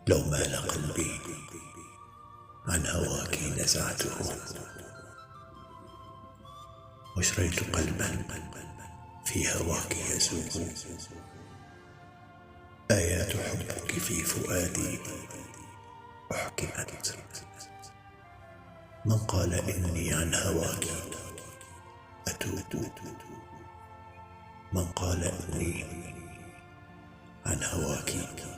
لو مال قلبي عن هواك نزعته، واشريت قلبا في هواك يزوغ. آيات حبك في فؤادي أحكمت. من قال إني عن هواك أتوب؟ من قال إني عن هواك أتوب؟